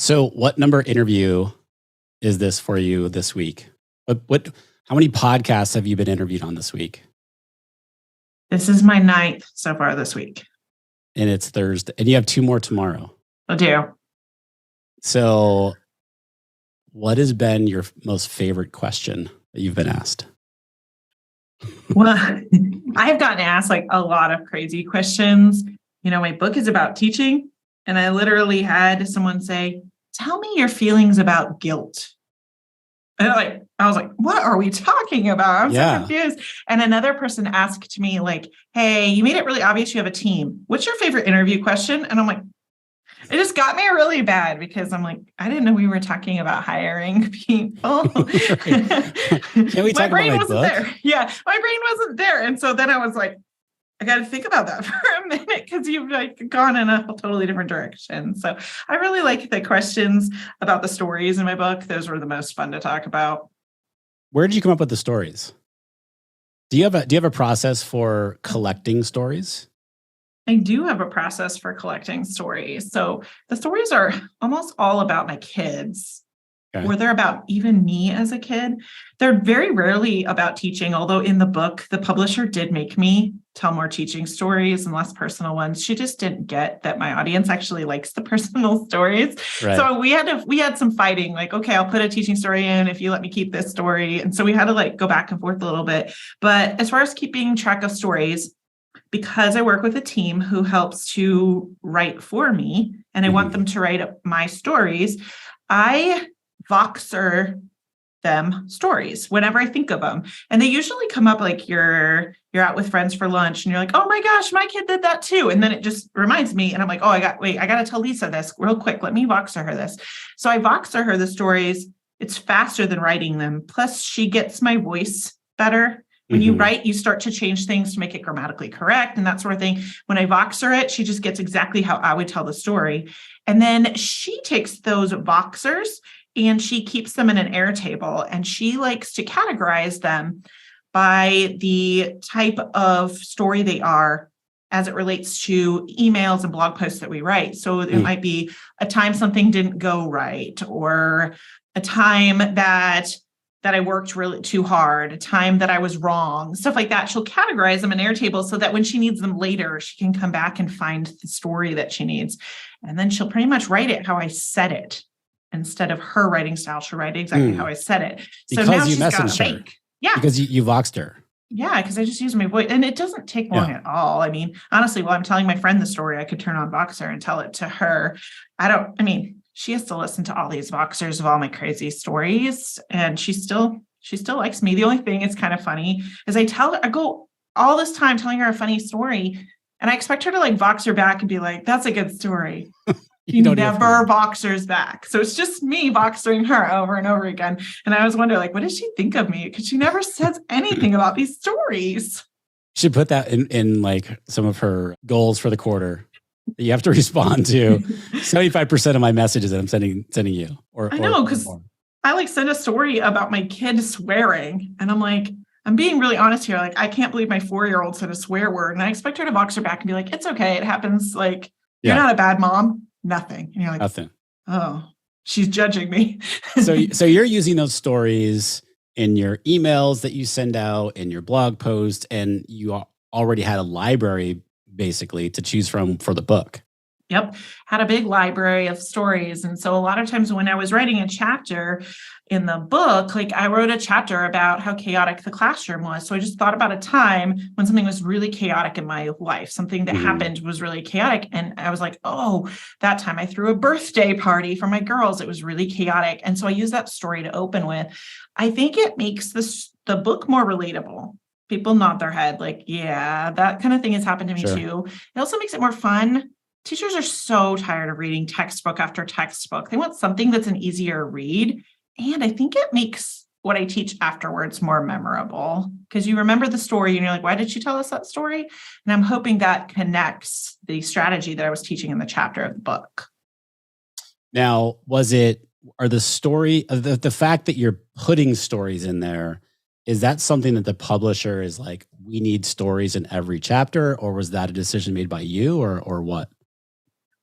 So what number interview is this for you this week? How many podcasts have you been interviewed on this week? This is my 9th so far this week. And it's Thursday. And you have 2 more tomorrow. I do. So what has been your most favorite question that you've been asked? Well, I've gotten asked like a lot of crazy questions. My book is about teaching, and I literally had someone say, "Tell me your feelings about guilt." And I was like, what are we talking about? I'm so confused. And another person asked me like, "Hey, you made it really obvious you have a team. What's your favorite interview question?" And I'm like, it just got me really bad because I'm like, I didn't know we were talking about hiring people. Can we talk about my book? There. Yeah, my brain wasn't there. And so then I was like, I got to think about that for a minute because you've gone in a totally different direction. So I really like the questions about the stories in my book. Those were the most fun to talk about. Where did you come up with the stories? Do you have a process for collecting stories? I do have a process for collecting stories. So the stories are almost all about my kids, or they're about even me as a kid. They're very rarely about teaching, although in the book, the publisher did make me tell more teaching stories and less personal ones. She just didn't get that my audience actually likes the personal stories. Right. So we had some fighting, like, okay, I'll put a teaching story in if you let me keep this story. And so we had to go back and forth a little bit. But as far as keeping track of stories, because I work with a team who helps to write for me, and I want them to write my stories, I Voxer them stories whenever I think of them. And they usually come up like you're out with friends for lunch and you're like, "Oh my gosh, my kid did that too." And then it just reminds me, and I'm like, "Oh, I got to tell Lisa this real quick. Let me Voxer her this." So I Voxer her the stories. It's faster than writing them. Plus she gets my voice better. When you write, you start to change things to make it grammatically correct and that sort of thing. When I Voxer it, she just gets exactly how I would tell the story. And then she takes those Voxers and she keeps them in an Airtable, and she likes to categorize them by the type of story they are as it relates to emails and blog posts that we write. So it might be a time something didn't go right, or a time that I worked really too hard, a time that I was wrong, stuff like that. She'll categorize them in Airtable so that when she needs them later, she can come back and find the story that she needs. And then she'll pretty much write it how I said it. Instead of her writing style, she'll write exactly how I said it. So because now you she's got a messaged her. bank. Yeah. Because you Voxed her. Yeah, because I just use my voice. And it doesn't take long at all. I mean, honestly, while I'm telling my friend the story, I could turn on Voxer and tell it to her. She has to listen to all these Voxers of all my crazy stories, and she still likes me. The only thing that's kind of funny is I go all this time telling her a funny story, and I expect her to Voxer back and be like, "That's a good story." She never Voxers back. So it's just me Voxering her over and over again. And I always wonder, what does she think of me? Because she never says anything about these stories. You should put that in some of her goals for the quarter. You have to respond to 75% of my messages that I'm sending you. I know, because I send a story about my kid swearing, and I'm like, I'm being really honest here. I can't believe my 4-year-old said a swear word, and I expect her to Voxer back and be like, "It's okay, it happens. You're not a bad mom." Nothing. And you're like, nothing. Oh, she's judging me. So you're using those stories in your emails that you send out, in your blog posts, and you already had a library basically to choose from for the book. Yep. Had a big library of stories. And so a lot of times when I was writing a chapter in the book, I wrote a chapter about how chaotic the classroom was. So I just thought about a time when something was really chaotic in my life. Something that happened was really chaotic. And I was like, oh, that time I threw a birthday party for my girls. It was really chaotic. And so I used that story to open with. I think it makes the book more relatable. People nod their head yeah, that kind of thing has happened to me too. It also makes it more fun. Teachers are so tired of reading textbook after textbook. They want something that's an easier read. And I think it makes what I teach afterwards more memorable because you remember the story and you're like, why did she tell us that story? And I'm hoping that connects the strategy that I was teaching in the chapter of the book. Now, the fact that you're putting stories in there, is that something that the publisher is like, we need stories in every chapter, or was that a decision made by you or what?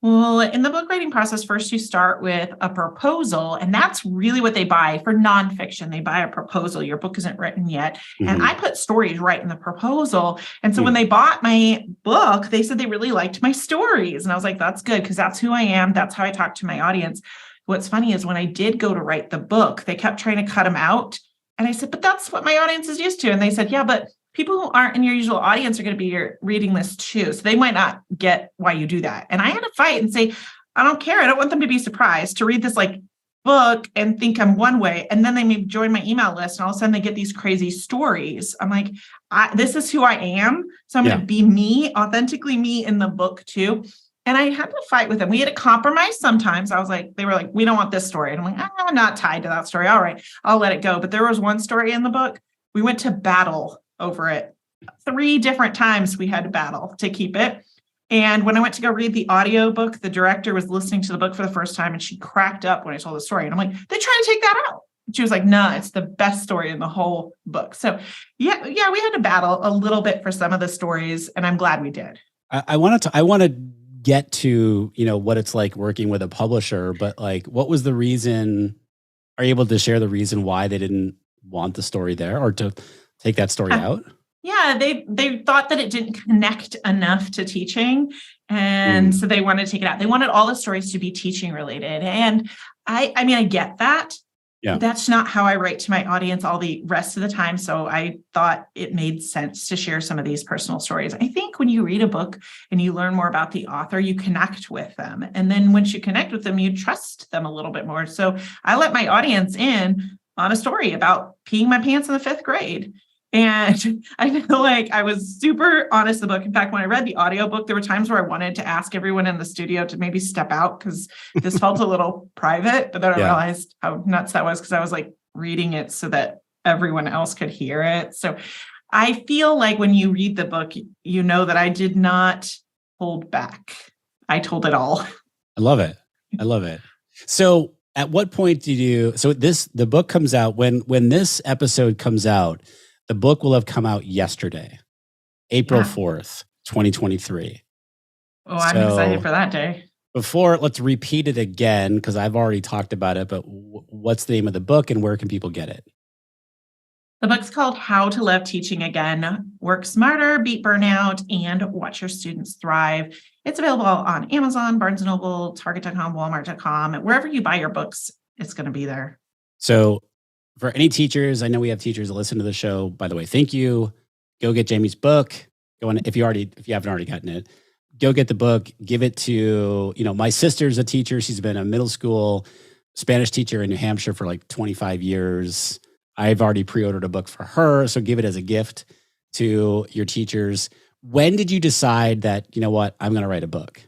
Well, in the book writing process, first you start with a proposal, and that's really what they buy for nonfiction. They buy a proposal. Your book isn't written yet. And I put stories right in the proposal. And so when they bought my book, they said they really liked my stories. And I was like, that's good, because that's who I am. That's how I talk to my audience. What's funny is when I did go to write the book, they kept trying to cut them out. And I said, but that's what my audience is used to. And they said, yeah, but people who aren't in your usual audience are going to be reading this too. So they might not get why you do that. And I had to fight and say, I don't care. I don't want them to be surprised to read this like book and think I'm one way. And then they may join my email list and all of a sudden they get these crazy stories. I'm like, this is who I am. So I'm going to be me, authentically me in the book too. And I had to fight with them. We had to compromise sometimes. I was like, they were like, we don't want this story. And I'm like, I'm not tied to that story. All right, I'll let it go. But there was one story in the book. We went to battle over it. 3 different times we had to battle to keep it. And when I went to go read the audiobook, the director was listening to the book for the first time and she cracked up when I told the story. And I'm like, they trying to take that out. She was like, no, it's the best story in the whole book. So yeah, we had to battle a little bit for some of the stories, and I'm glad we did. I want to get to, what it's like working with a publisher, but like, what was the reason? Are you able to share the reason why they didn't want the story there or to take that story out? Yeah, they thought that it didn't connect enough to teaching. And so they wanted to take it out. They wanted all the stories to be teaching related. And I mean, I get that. Yeah. That's not how I write to my audience all the rest of the time. So I thought it made sense to share some of these personal stories. I think when you read a book and you learn more about the author, you connect with them. And then once you connect with them, you trust them a little bit more. So I let my audience in on a story about peeing my pants in the 5th grade. And I feel like I was super honest in the book. In fact, when I read the audiobook, there were times where I wanted to ask everyone in the studio to maybe step out because this felt a little private. But then I realized how nuts that was because I was like reading it so that everyone else could hear it. So I feel like when you read the book, you know that I did not hold back. I told it all. I love it. I love it. So at what point the book comes out when this episode comes out, the book will have come out yesterday, April 4th, 2023. Oh, I'm excited for that day. Let's repeat it again, because I've already talked about it, but what's the name of the book and where can people get it? The book's called How to Love Teaching Again, Work Smarter, Beat Burnout, and Watch Your Students Thrive. It's available on Amazon, Barnes & Noble, Target.com, Walmart.com. Wherever you buy your books, it's going to be there. So for any teachers, I know we have teachers that listen to the show. By the way, thank you. Go get Jamie's book. If you haven't already gotten it, go get the book. Give it to, my sister's a teacher. She's been a middle school Spanish teacher in New Hampshire for like 25 years. I've already pre-ordered a book for her. So give it as a gift to your teachers. When did you decide that, I'm going to write a book?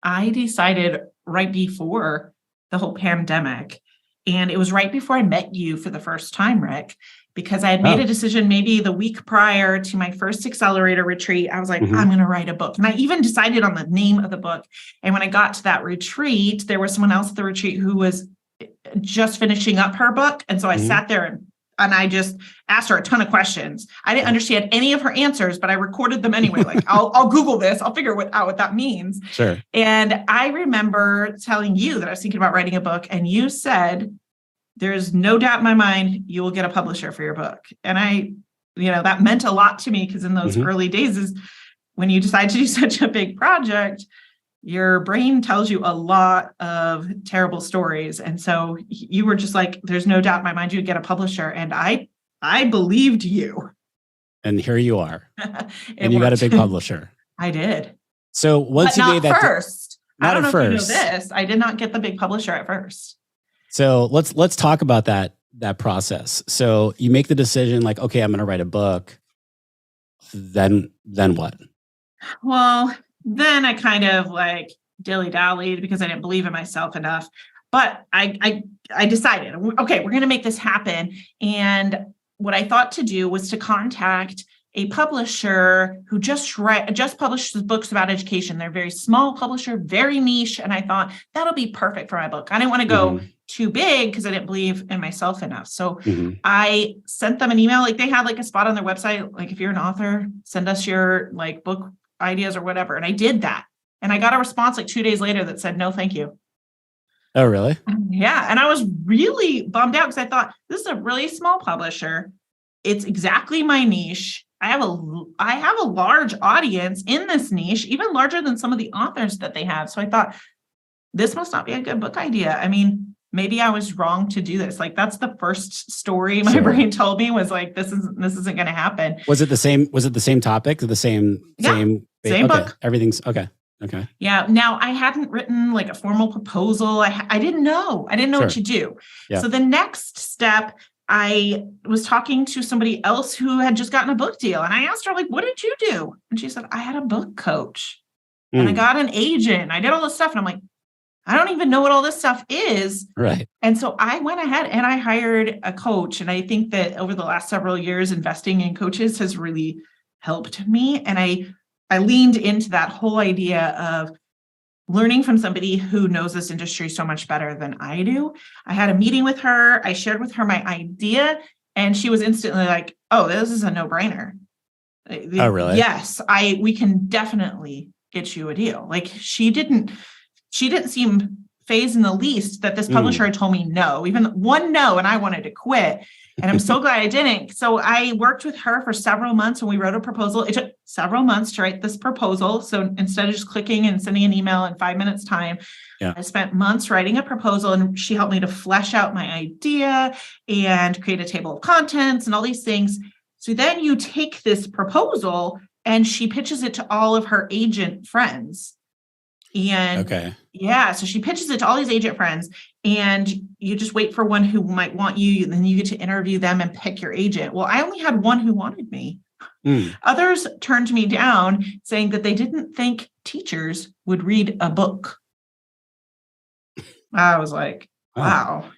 I decided right before the whole pandemic. And it was right before I met you for the first time, Rick, because I had made a decision maybe the week prior to my first accelerator retreat. I was like, I'm going to write a book. And I even decided on the name of the book. And when I got to that retreat, there was someone else at the retreat who was just finishing up her book. And so I sat there and I just asked her a ton of questions. I didn't understand any of her answers, but I recorded them anyway. Like, I'll Google this. I'll figure out what that means. Sure. And I remember telling you that I was thinking about writing a book, and you said, there's no doubt in my mind you will get a publisher for your book. And that meant a lot to me, because in those early days is when you decide to do such a big project, your brain tells you a lot of terrible stories. And so you were just like, there's no doubt in my mind you'd get a publisher. And I believed you. And here you are. And you got a big publisher. I did. So once you made that first, not I don't at know first. If you know this. I did not get the big publisher at first. So let's talk about that process. So you make the decision like, okay, I'm going to write a book. Then what? Well, then I kind of like dilly-dallied because I didn't believe in myself enough. But I decided, okay, we're going to make this happen. And what I thought to do was to contact a publisher who just publishes books about education. They're a very small publisher, very niche. And I thought that'll be perfect for my book. I didn't want to go too big because I didn't believe in myself enough. So I sent them an email. Like they had like a spot on their website. Like if you're an author, send us your like book ideas or whatever. And I did that. And I got a response like 2 days later that said, no, thank you. Oh, really? Yeah. And I was really bummed out because I thought this is a really small publisher. It's exactly my niche. I have a large audience in this niche, even larger than some of the authors that they have. So I thought this must not be a good book idea. I mean, maybe I was wrong to do this. Like that's the first story my brain told me was like, this isn't going to happen. Was it the same topic? The same book. Everything's okay. Okay. Yeah. Now I hadn't written like a formal proposal. I didn't know. I didn't know what to do. Yeah. So the next step, I was talking to somebody else who had just gotten a book deal. And I asked her, like, what did you do? And she said, I had a book coach and I got an agent. I did all this stuff. And I'm like, I don't even know what all this stuff is. Right. And so I went ahead and I hired a coach. And I think that over the last several years, investing in coaches has really helped me. And I leaned into that whole idea of learning from somebody who knows this industry so much better than I do. I had a meeting with her. I shared with her my idea, and she was instantly like, oh, this is a no-brainer. Oh, really? Yes, we can definitely get you a deal. Like she didn't seem phased in the least that this publisher had told me no, even one no, and I wanted to quit. And I'm so glad I didn't. So I worked with her for several months when we wrote a proposal. It took several months to write this proposal. So instead of just clicking and sending an email in 5 minutes time, I spent months writing a proposal, and she helped me to flesh out my idea and create a table of contents and all these things. So then you take this proposal and she pitches it to all of her agent friends. And so she pitches it to all these agent friends, and you just wait for one who might want you, and then you get to interview them and pick your agent. Well, I only had one who wanted me. Others turned me down, saying that they didn't think teachers would read a book. I was like, wow.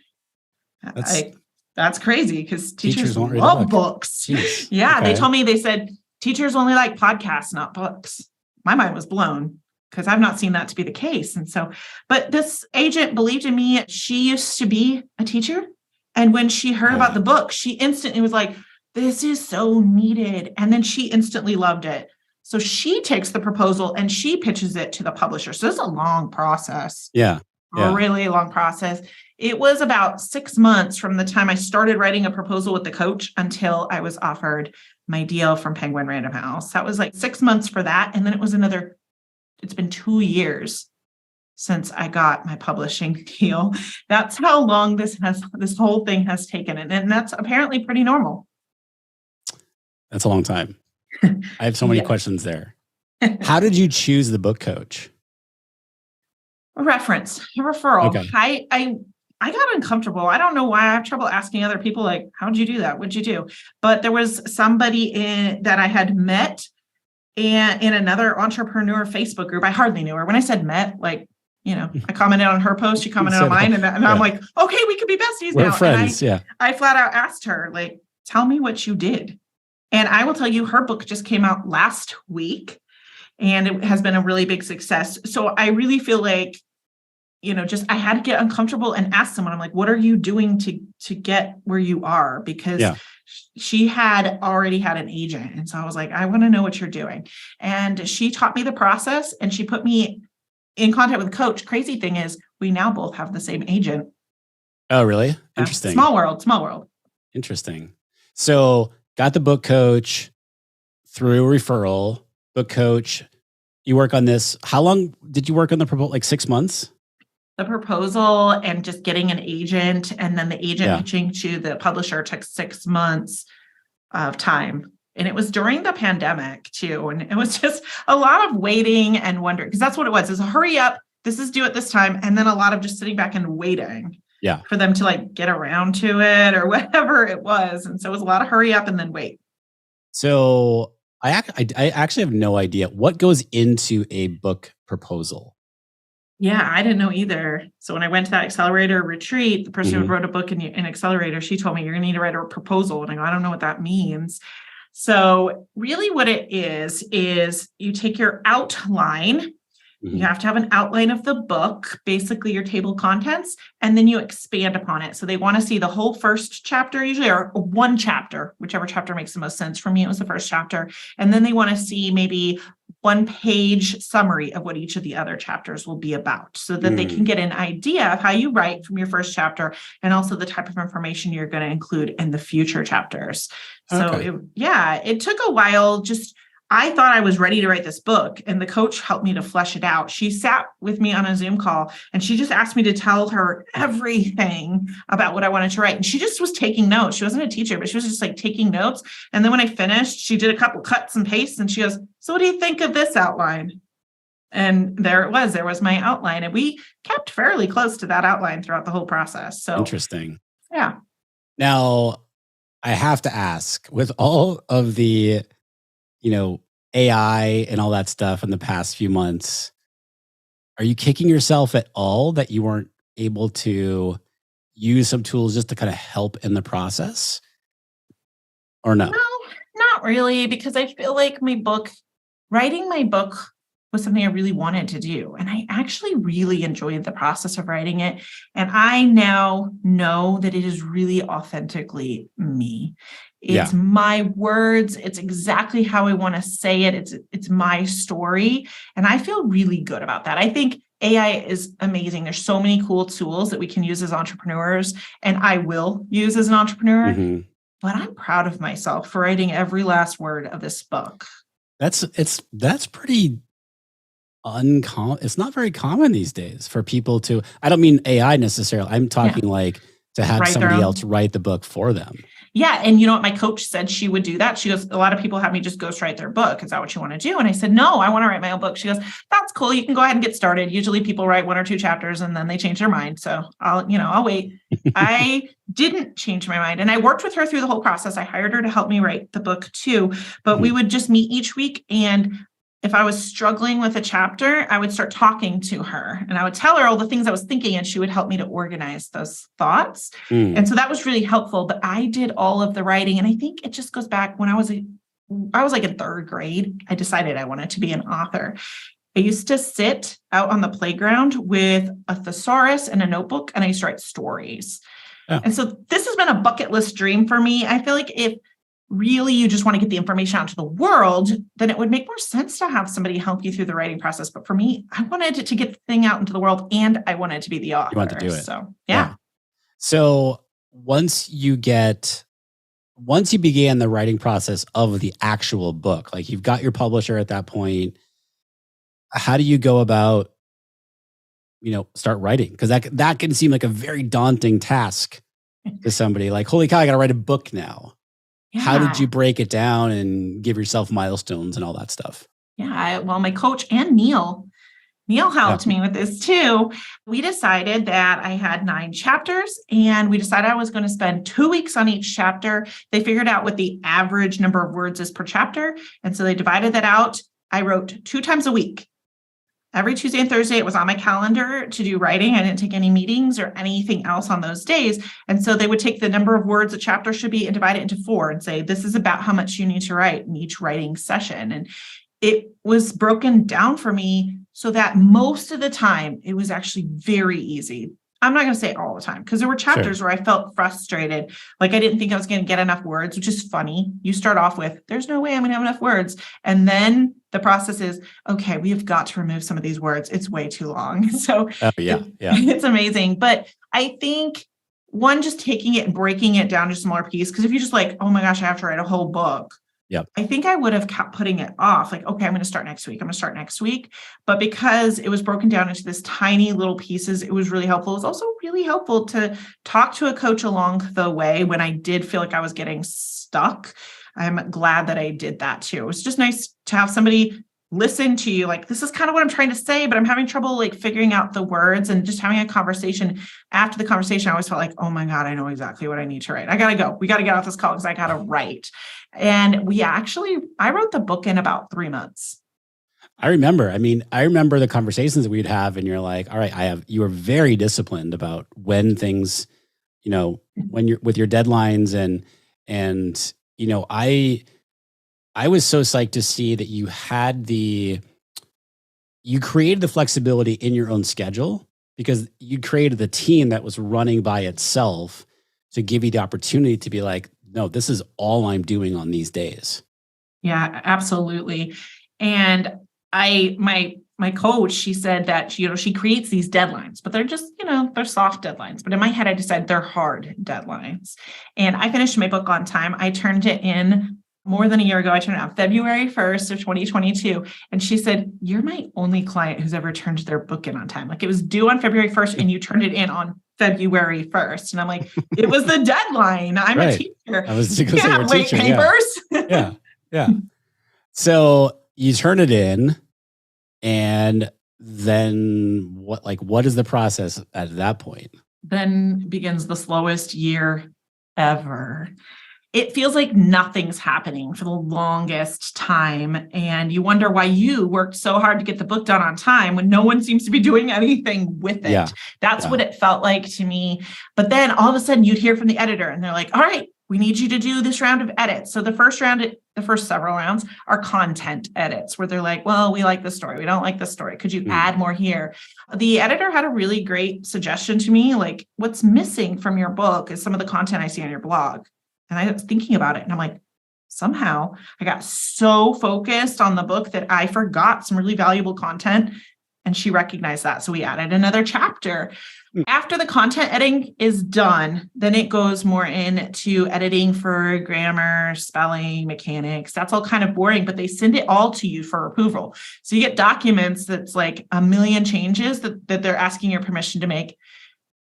That's crazy, because teachers love books. Jeez. Yeah, they told me, they said, teachers only like podcasts, not books. My mind was blown, because I've not seen that to be the case. And so, but this agent believed in me. She used to be a teacher. And when she heard about the book, she instantly was like, this is so needed. And then she instantly loved it. So she takes the proposal and she pitches it to the publisher. So this is a long process. Yeah. A really long process. It was about 6 months from the time I started writing a proposal with the coach until I was offered my deal from Penguin Random House. That was like 6 months for that. And then it was it's been 2 years since I got my publishing deal. That's how long this whole thing has taken. And that's apparently pretty normal. That's a long time. I have so many questions there. How did you choose the book coach? A referral. Okay. I got uncomfortable. I don't know why. I have trouble asking other people, like, how'd you do that? What'd you do? But there was somebody that I had met and in another entrepreneur Facebook group. I hardly knew her. When I said met, like, I commented on her post, she commented on mine, and I'm like, okay, we could be besties now. We're friends, I flat out asked her, like, tell me what you did. And I will tell you, her book just came out last week, and it has been a really big success. So I really feel like, I had to get uncomfortable and ask someone, I'm like, what are you doing to get where you are? Because she had already had an agent. And so I was like, I want to know what you're doing. And she taught me the process, and she put me in contact with a coach. Crazy thing is, we now both have the same agent. Oh, really? Interesting. Small world. Interesting. So got the book coach through a referral. Book coach, you work on this. How long did you work on the proposal? Like 6 months? The proposal and just getting an agent, and then the agent pitching to the publisher took 6 months of time. And it was during the pandemic too. And it was just a lot of waiting and wondering, because that's what it was, is a hurry up. This is due at this time. And then a lot of just sitting back and waiting for them to like get around to it or whatever it was. And so it was a lot of hurry up and then wait. So I actually have no idea what goes into a book proposal. Yeah, I didn't know either. So when I went to that accelerator retreat, the person who wrote a book in accelerator, she told me, you're going to need to write a proposal. And I go, I don't know what that means. So really what it is you take your outline. You have to have an outline of the book, basically your table of contents, and then you expand upon it. So they want to see the whole first chapter usually, or one chapter, whichever chapter makes the most sense. For me, it was the first chapter. And then they want to see maybe one-page summary of what each of the other chapters will be about so that they can get an idea of how you write from your first chapter and also the type of information you're going to include in the future chapters. So it took a while. I thought I was ready to write this book, and the coach helped me to flesh it out. She sat with me on a Zoom call and she just asked me to tell her everything about what I wanted to write. And she just was taking notes. She wasn't a teacher, but she was just like taking notes. And then when I finished, she did a couple cuts and pastes and she goes, "So what do you think of this outline?" And there it was. There was my outline. And we kept fairly close to that outline throughout the whole process. So interesting. Yeah. Now, I have to ask, with all of the AI and all that stuff in the past few months, are you kicking yourself at all that you weren't able to use some tools just to kind of help in the process? Or no? No, not really, because I feel like writing my book was something I really wanted to do. And I actually really enjoyed the process of writing it. And I now know that it is really authentically me. It's my words. It's exactly how I want to say it. It's my story. And I feel really good about that. I think AI is amazing. There's so many cool tools that we can use as entrepreneurs, and I will use as an entrepreneur. But I'm proud of myself for writing every last word of this book. That's pretty uncommon. It's not very common these days for people to, I don't mean AI necessarily. I'm talking like to have somebody else write the book for them. Yeah. And you know what? My coach said she would do that. She goes, a lot of people have me just ghostwrite their book. Is that what you want to do? And I said, no, I want to write my own book. She goes, that's cool. You can go ahead and get started. Usually people write 1 or 2 chapters and then they change their mind. So I'll wait. I didn't change my mind. And I worked with her through the whole process. I hired her to help me write the book too, but we would just meet each week. And if I was struggling with a chapter, I would start talking to her and I would tell her all the things I was thinking and she would help me to organize those thoughts. And so that was really helpful, but I did all of the writing. And I think it just goes back when I was like in 3rd grade, I decided I wanted to be an author. I used to sit out on the playground with a thesaurus and a notebook and I used to write stories. And so this has been a bucket list dream for me. I feel like if really you just want to get the information out to the world, then it would make more sense to have somebody help you through the writing process. But for me, I wanted to get the thing out into the world and I wanted to be the author. You want to do it. So, yeah. So once you began the writing process of the actual book, like you've got your publisher at that point, how do you go about, start writing? Because that can seem like a very daunting task to somebody like, holy cow, I got to write a book now. Yeah. How did you break it down and give yourself milestones and all that stuff? Yeah, well, my coach and Neil helped me with this too. We decided that I had 9 chapters and we decided I was going to spend 2 weeks on each chapter. They figured out what the average number of words is per chapter. And so they divided that out. I wrote 2 times a week. Every Tuesday and Thursday, it was on my calendar to do writing. I didn't take any meetings or anything else on those days. And so they would take the number of words a chapter should be and divide it into 4 and say, this is about how much you need to write in each writing session. And it was broken down for me so that most of the time it was actually very easy. I'm not going to say all the time because there were chapters where I felt frustrated. Like I didn't think I was going to get enough words, which is funny. You start off with, there's no way I'm going to have enough words. And then the process is, okay, we have got to remove some of these words. It's way too long. So it's amazing. But I think just taking it and breaking it down to smaller pieces. Because if you're just like, oh my gosh, I have to write a whole book. I think I would have kept putting it off. Like, okay, I'm going to start next week. But because it was broken down into this tiny little pieces, it was really helpful. It was also really helpful to talk to a coach along the way when I did feel like I was getting stuck. I'm glad that I did that too. It was just nice to have somebody listen to you. Like, this is kind of what I'm trying to say, but I'm having trouble like figuring out the words and just having a conversation. After the conversation, I always felt like, oh my God, I know exactly what I need to write. I got to go. We got to get off this call because I got to write. And I wrote the book in about 3 months. I remember the conversations that we'd have and you're like, all right, you were very disciplined about when things, when you're with your deadlines and I was so psyched to see that you created the flexibility in your own schedule because you created the team that was running by itself to give you the opportunity to be like, no, this is all I'm doing on these days. Yeah, absolutely. And My coach, she said that, she creates these deadlines, but they're just, they're soft deadlines. But in my head, I decided they're hard deadlines. And I finished my book on time. I turned it in more than a year ago. I turned it on February 1st of 2022. And she said, you're my only client who's ever turned their book in on time. Like, it was due on February 1st and you turned it in on February 1st. And I'm like, it was the deadline. I'm a teacher. I was going to say, wait teacher, papers. Yeah. So you turn it in, and then what is the process at that point? Then begins the slowest year ever. It feels like nothing's happening for the longest time. And you wonder why you worked so hard to get the book done on time when no one seems to be doing anything with it. Yeah. That's what it felt like to me. But then all of a sudden you'd hear from the editor and they're like, all right, we need you to do this round of edits. So the first several rounds are content edits where they're like, well, we like this story. We don't like this story. Could you add more here? The editor had a really great suggestion to me, like, what's missing from your book is some of the content I see on your blog. And I was thinking about it and I'm like, somehow I got so focused on the book that I forgot some really valuable content. And she recognized that. So we added another chapter. After the content editing is done, then it goes more into editing for grammar, spelling, mechanics. That's all kind of boring, but they send it all to you for approval. So you get documents that's like a million changes that they're asking your permission to make.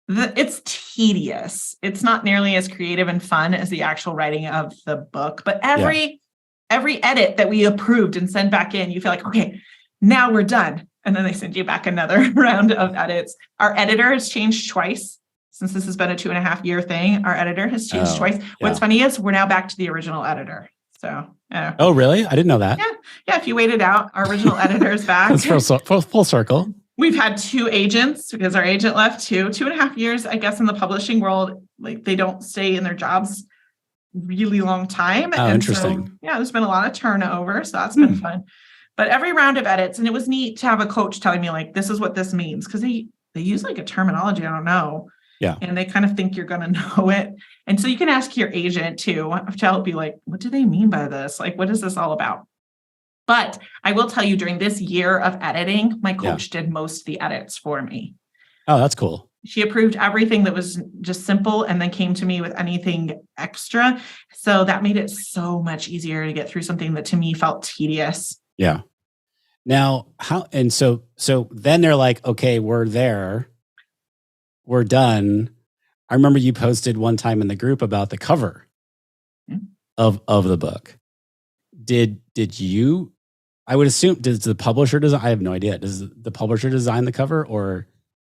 It's tedious. It's not nearly as creative and fun as the actual writing of the book, but every edit that we approved and sent back in, you feel like, okay, now we're done. And then they send you back another round of edits. Our editor has changed twice since this has been a 2.5-year thing. Our editor has changed twice. Yeah. What's funny is we're now back to the original editor. So, oh, really? I didn't know that. Yeah. If you wait it out, our original editor is back. That's full circle. We've had 2 agents because our agent left 2.5 years, I guess, in the publishing world. Like, they don't stay in their jobs really long time. Oh, interesting. So, there's been a lot of turnover. So that's been fun. But every round of edits, and it was neat to have a coach telling me, like, this is what this means. Because they use like a terminology, I don't know. Yeah. And they kind of think you're going to know it. And so you can ask your agent too, to help you, like, what do they mean by this? Like, what is this all about? But I will tell you, during this year of editing, my coach did most of the edits for me. Oh, that's cool. She approved everything that was just simple and then came to me with anything extra. So that made it so much easier to get through something that to me felt tedious. Yeah. Now, so then they're like, okay, we're there. We're done. I remember you posted one time in the group about the cover of the book. Did you, I would assume, does the publisher design? I have no idea. Does the publisher design the cover or?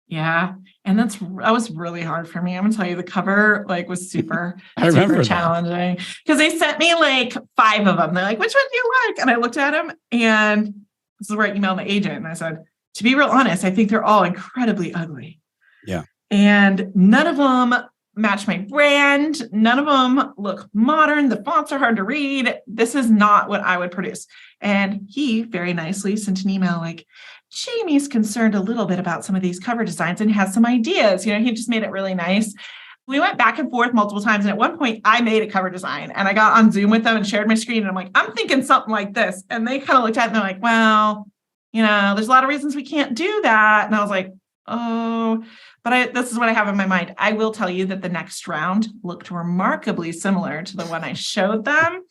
Yeah. And that was really hard for me. I'm gonna tell you, the cover was super, super challenging because they sent me 5 of them. They're like, which one do you like? And I looked at them, and this is where I emailed my agent and I said, to be real honest, I think they're all incredibly ugly. Yeah. And none of them match my brand. None of them look modern. The fonts are hard to read. This is not what I would produce. And he very nicely sent an email like, Jamie's concerned a little bit about some of these cover designs and has some ideas. He just made it really nice. We went back and forth multiple times. And at one point I made a cover design and I got on Zoom with them and shared my screen. And I'm like, I'm thinking something like this. And they kind of looked at it and they're like, well, there's a lot of reasons we can't do that. And I was like, oh, but this is what I have in my mind. I will tell you that the next round looked remarkably similar to the one I showed them.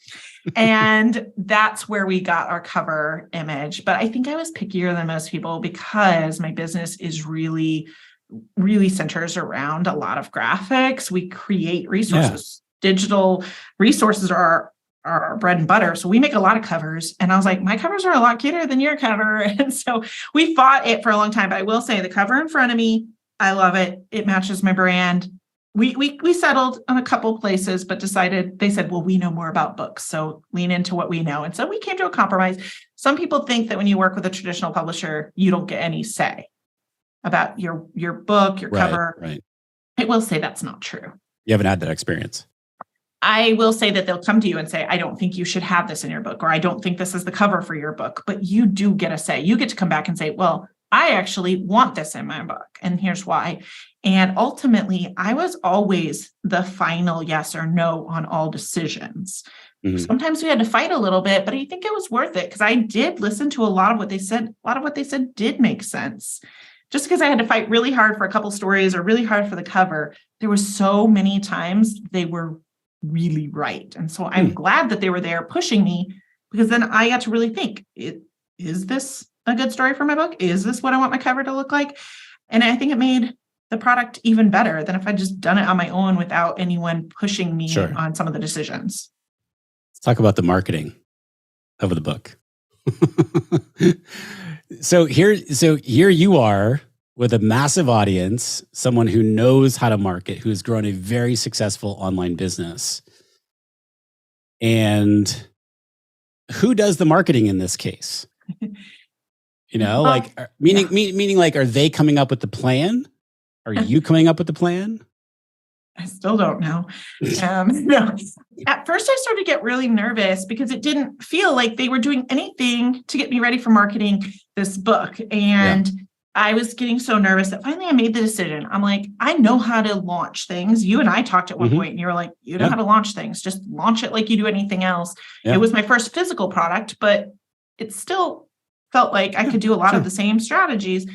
And that's where we got our cover image. But I think I was pickier than most people because my business is really centers around a lot of graphics. We create resources. Yeah. Digital resources are our bread and butter. So we make a lot of covers. And I was like, my covers are a lot cuter than your cover. And so we fought it for a long time. But I will say the cover in front of me, I love it. It matches my brand. We settled on a couple places, but they said, well, we know more about books. So lean into what we know. And so we came to a compromise. Some people think that when you work with a traditional publisher, you don't get any say about your book, your cover. Right. I will say that's not true. You haven't had that experience. I will say that they'll come to you and say, I don't think you should have this in your book, or I don't think this is the cover for your book, but you do get a say. You get to come back and say, well, I actually want this in my book, and here's why. And ultimately, I was always the final yes or no on all decisions. Sometimes we had to fight a little bit, but I think it was worth it because I did listen to a lot of what they said. A lot of what they said did make sense. Just because I had to fight really hard for a couple stories or really hard for the cover, there was so many times they were really right. And so I'm glad that they were there pushing me, because then I got to really think, is this a good story for my book? Is this what I want my cover to look like? And I think it made the product even better than if I'd just done it on my own without anyone pushing me on some of the decisions. Let's talk about the marketing of the book. So here you are with a massive audience, someone who knows how to market, who's grown a very successful online business. And who does the marketing in this case? Meaning like, are they coming up with the plan? Are you coming up with the plan? I still don't know. No. At first, I started to get really nervous because it didn't feel like they were doing anything to get me ready for marketing this book. And I was getting so nervous that finally I made the decision. I'm like, I know how to launch things. You and I talked at one point and you were like, you know how to launch things. Just launch it like you do anything else. It was my first physical product, but it still felt like I could do a lot of the same strategies.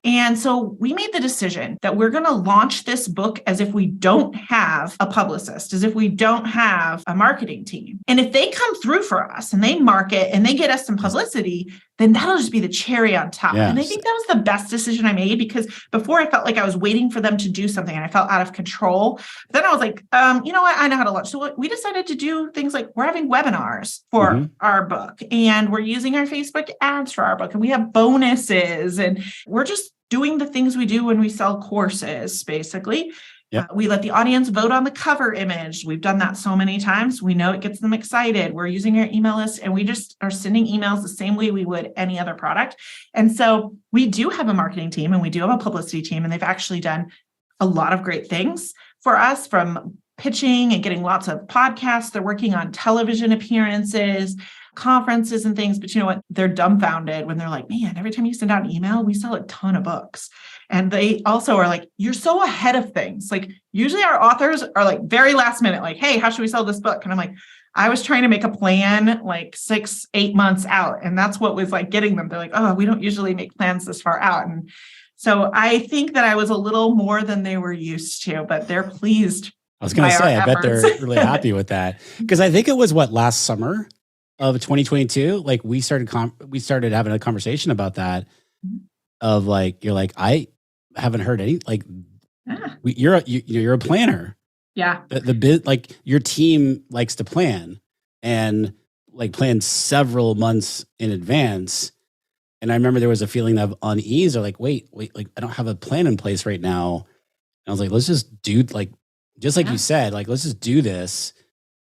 And so we made the decision that we're going to launch this book as if we don't have a publicist, as if we don't have a marketing team. And if they come through for us and they market and they get us some publicity, then that'll just be the cherry on top. Yes. And I think that was the best decision I made, because before I felt like I was waiting for them to do something and I felt out of control. But then I was like, you know what? I know how to launch. So we decided to do things like we're having webinars for our book, and we're using our Facebook ads for our book, and we have bonuses, and we're just doing the things we do when we sell courses, basically. Yep. We let the audience vote on the cover image. We've done that so many times. We know it gets them excited. We're using our email list, and we just are sending emails the same way we would any other product. And so we do have a marketing team and we do have a publicity team, and they've actually done a lot of great things for us, from pitching and getting lots of podcasts. They're working on television appearances, conferences and things. But you know what? They're dumbfounded when they're like, man, every time you send out an email, we sell a ton of books. And they also are like, you're so ahead of things. Like, usually our authors are like very last minute, like, hey, how should we sell this book? And I'm like, I was trying to make a plan like 6-8 months out. And that's what was like getting them. They're like, oh, we don't usually make plans this far out. And so I think that I was a little more than they were used to, but they're pleased. I was going to say, I bet they're really happy with that. Because I think it was last summer of 2022, like we started having a conversation about that, of like, you're like, I haven't heard any, like, you're a planner. Yeah. The bit, like, your team likes to plan, and like plan several months in advance. And I remember there was a feeling of unease, or like, wait, like, I don't have a plan in place right now. And I was like, let's just do, like, just like you said, like, let's just do this.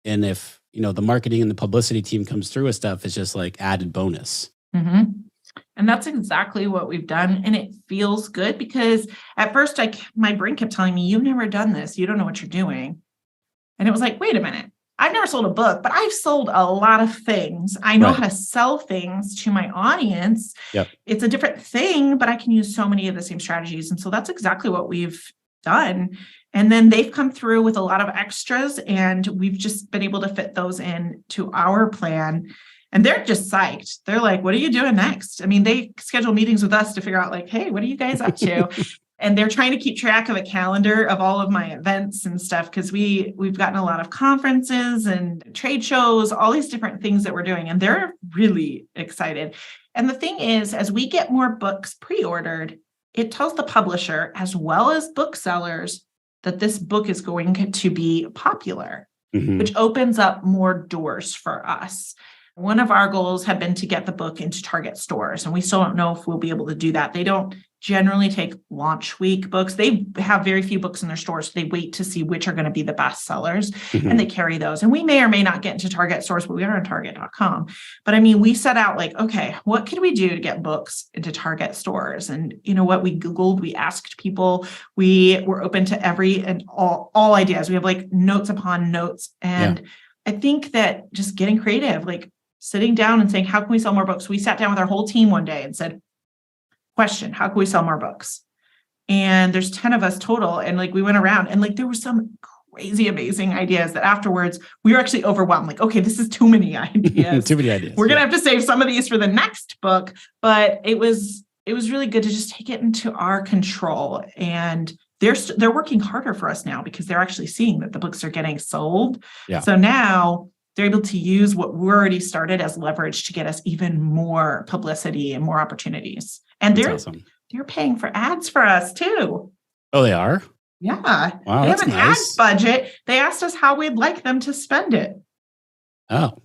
And if, the marketing and the publicity team comes through with stuff, it's just like added bonus. Mm-hmm. And that's exactly what we've done. And it feels good, because at first my brain kept telling me, you've never done this. You don't know what you're doing. And it was like, wait a minute. I've never sold a book, but I've sold a lot of things. I know how to sell things to my audience. Yep. It's a different thing, but I can use so many of the same strategies. And so that's exactly what we've done. And then they've come through with a lot of extras, and we've just been able to fit those in to our plan. And they're just psyched. They're like, what are you doing next? I mean, they schedule meetings with us to figure out, like, hey, what are you guys up to? And they're trying to keep track of a calendar of all of my events and stuff, because we've gotten a lot of conferences and trade shows, all these different things that we're doing. And they're really excited. And the thing is, as we get more books pre-ordered, it tells the publisher as well as booksellers that this book is going to be popular, which opens up more doors for us. One of our goals had been to get the book into Target stores, and we still don't know if we'll be able to do that. They don't generally take launch week books. They have very few books in their stores. So they wait to see which are going to be the best sellers, and they carry those. And we may or may not get into Target stores, but we are on Target.com. But I mean, we set out like, okay, what could we do to get books into Target stores? And you know what? We Googled, we asked people, we were open to every and all ideas. We have like notes upon notes. And I think that just getting creative, like sitting down and saying, how can we sell more books? We sat down with our whole team one day and said, question, how can we sell more books? And there's 10 of us total. And like, we went around and like, there were some crazy, amazing ideas that afterwards we were actually overwhelmed. Like, okay, this is too many ideas. Too many ideas. We're going to have to save some of these for the next book. But it was really good to just take it into our control. And they're working harder for us now because they're actually seeing that the books are getting sold. Yeah. So now they're able to use what we already started as leverage to get us even more publicity and more opportunities. And they're paying for ads for us too. Oh, they are? Yeah. Wow, they have an nice. ads budget. They asked us how we'd like them to spend it. Oh.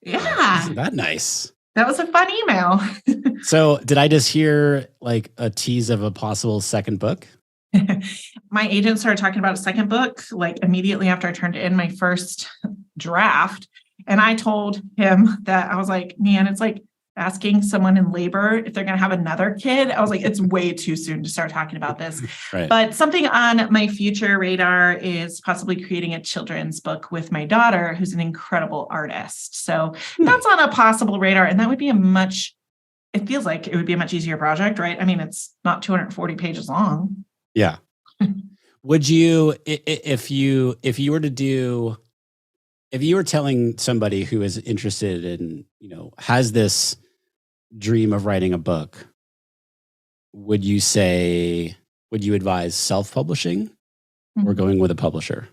Yeah. Isn't that nice? That was a fun email. So did I just hear like a tease of a possible second book? My agent started talking about a second book, like immediately after I turned in my first draft. And I told him that I was like, man, it's like asking someone in labor if they're going to have another kid. I was like, it's way too soon to start talking about this. Right. But something on my future radar is possibly creating a children's book with my daughter, who's an incredible artist. So that's on a possible radar. And that would be it feels like it would be a much easier project, right? I mean, it's not 240 pages long. Yeah. Would you, if you were telling somebody who is interested in, has this dream of writing a book, would you advise self-publishing or going with a publisher?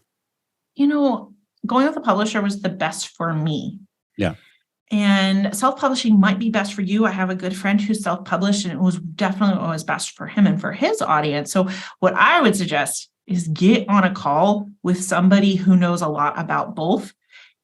Going with a publisher was the best for me. Yeah. And self-publishing might be best for you. I have a good friend who's self-published, and it was definitely what was best for him and for his audience. So what I would suggest is get on a call with somebody who knows a lot about both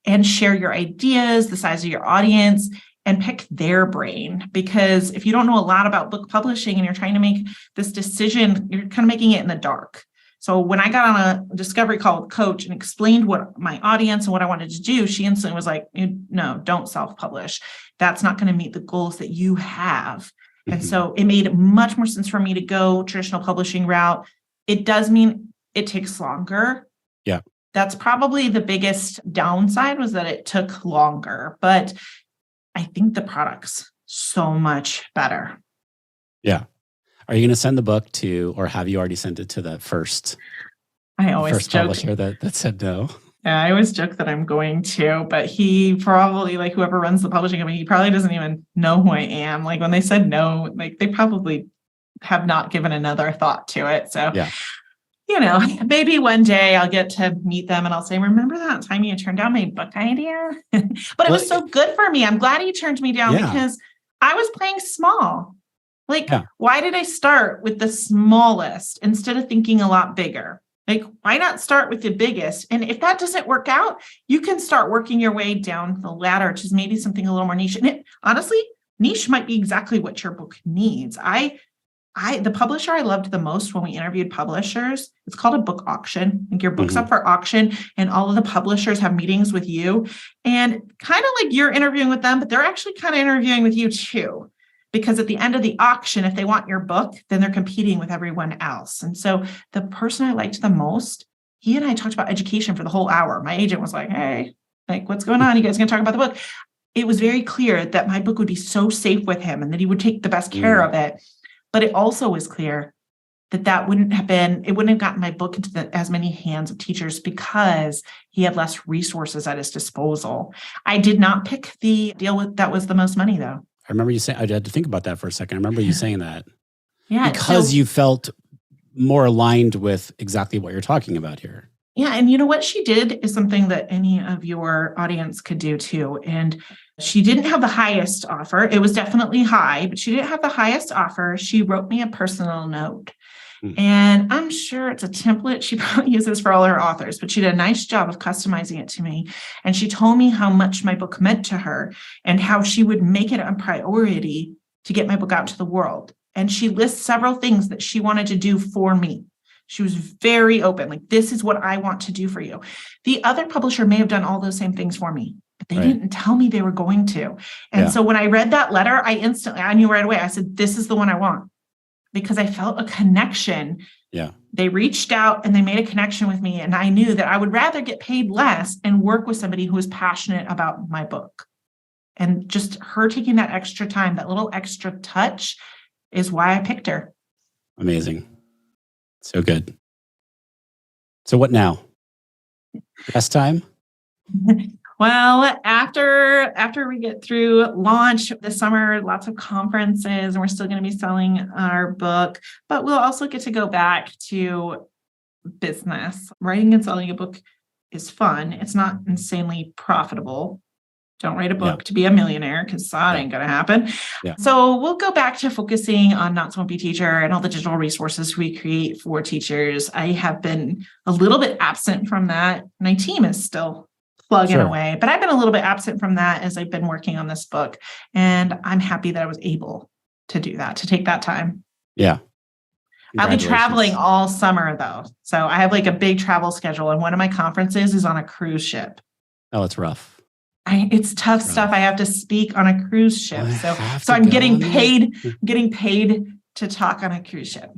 and share your ideas, the size of your audience, and pick their brain. Because if you don't know a lot about book publishing and you're trying to make this decision, you're kind of making it in the dark. So when I got on a discovery call with Coach and explained what my audience and what I wanted to do, she instantly was like, no, don't self-publish. That's not going to meet the goals that you have. Mm-hmm. And so it made much more sense for me to go traditional publishing route. It does mean it takes longer. Yeah. That's probably the biggest downside, was that it took longer, but I think the product's so much better. Yeah. Are you going to send the book to, or have you already sent it to the first? I always joke publisher that said no. Yeah, I always joke that I'm going to, but he probably, like whoever runs the publishing company, he probably doesn't even know who I am. Like when they said no, like they probably have not given another thought to it. So yeah. Maybe one day I'll get to meet them and I'll say, remember that time you turned down my book idea? But it was so good for me. I'm glad he turned me down because I was playing small. Why did I start with the smallest instead of thinking a lot bigger? Like, why not start with the biggest? And if that doesn't work out, you can start working your way down the ladder to maybe something a little more niche. And honestly, niche might be exactly what your book needs. The publisher I loved the most when we interviewed publishers, it's called a book auction. Like your book's up for auction and all of the publishers have meetings with you, and kind of like you're interviewing with them, but they're actually kind of interviewing with you too. Because at the end of the auction, if they want your book, then they're competing with everyone else. And so the person I liked the most, he and I talked about education for the whole hour. My agent was like, hey, what's going on? You guys going to talk about the book? It was very clear that my book would be so safe with him and that he would take the best care of it. But it also was clear that it wouldn't have gotten my book into as many hands of teachers because he had less resources at his disposal. I did not pick the deal that was the most money though. I remember you saying, I had to think about that for a second. I remember you saying that. Yeah. Because you felt more aligned with exactly what you're talking about here. Yeah. And what she did is something that any of your audience could do too. And she didn't have the highest offer. It was definitely high, but she didn't have the highest offer. She wrote me a personal note. And I'm sure it's a template she probably uses for all her authors, but she did a nice job of customizing it to me. And she told me how much my book meant to her and how she would make it a priority to get my book out to the world. And she lists several things that she wanted to do for me. She was very open, like, this is what I want to do for you. The other publisher may have done all those same things for me, but they didn't tell me they were going to. And so when I read that letter, I knew right away, I said, this is the one I want. Because I felt a connection. Yeah. They reached out and they made a connection with me. And I knew that I would rather get paid less and work with somebody who is passionate about my book. And just her taking that extra time, that little extra touch, is why I picked her. Amazing. So good. So what now? Rest time? Well, after we get through launch this summer, lots of conferences, and we're still going to be selling our book, but we'll also get to go back to business. Writing and selling a book is fun. It's not insanely profitable. Don't write a book to be a millionaire, because that ain't going to happen. Yeah. So we'll go back to focusing on Not So Wimpy Teacher and all the digital resources we create for teachers. I have been a little bit absent from that. My team is still plugging away, but I've been a little bit absent from that as I've been working on this book. And I'm happy that I was able to do that, to take that time. Yeah. I'll be traveling all summer though. So I have like a big travel schedule, and one of my conferences is on a cruise ship. Oh, it's rough. It's tough stuff. I have to speak on a cruise ship. So I'm getting paid to talk on a cruise ship.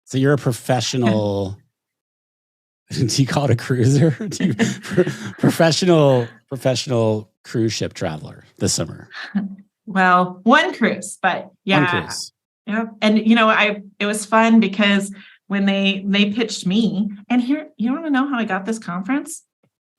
So you're a professional. Do you call it a cruiser? Professional cruise ship traveler this summer. Well, one cruise, but yeah. One cruise. Yeah. And it was fun because when they pitched me, and here, you want to know how I got this conference?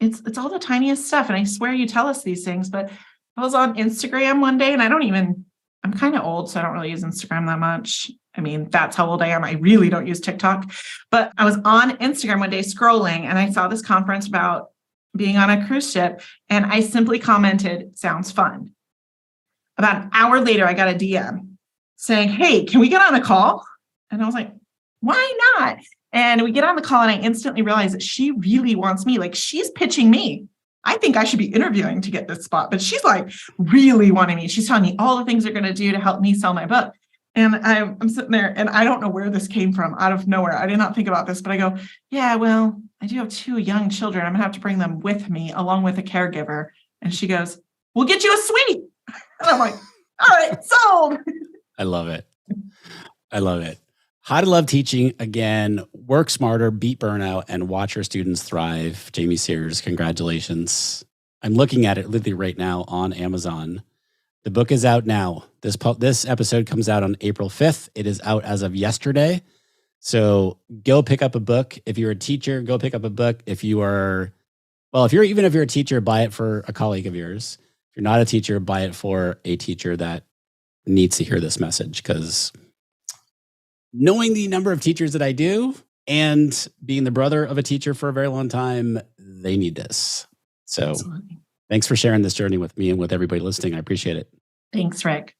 It's all the tiniest stuff. And I swear you tell us these things, but I was on Instagram one day, and I'm kind of old, so I don't really use Instagram that much. I mean, that's how old I am. I really don't use TikTok, but I was on Instagram one day scrolling, and I saw this conference about being on a cruise ship. And I simply commented, "Sounds fun." About an hour later, I got a DM saying, "Hey, can we get on a call?" And I was like, "Why not?" And we get on the call, and I instantly realized that she really wants me. Like, she's pitching me. I think I should be interviewing to get this spot, but she's like really wanting me. She's telling me all the things they're going to do to help me sell my book. And I'm sitting there, and I don't know where this came from, out of nowhere. I did not think about this, but I go, "Yeah, well, I do have 2 young children. I'm going to have to bring them with me along with a caregiver." And she goes, "We'll get you a suite." And I'm like, "All right, sold." I love it. I love it. How to love teaching again. Work smarter, beat burnout, and watch your students thrive. Jamie Sears, congratulations. I'm looking at it literally right now on Amazon. The book is out now. This episode comes out on April 5th. It is out as of yesterday. So go pick up a book. If you're a teacher, go pick up a book. If you're a teacher, buy it for a colleague of yours. If you're not a teacher, buy it for a teacher that needs to hear this message, because knowing the number of teachers that I do and being the brother of a teacher for a very long time, they need this. So Absolutely. Thanks for sharing this journey with me and with everybody listening. I appreciate it. Thanks, Rick.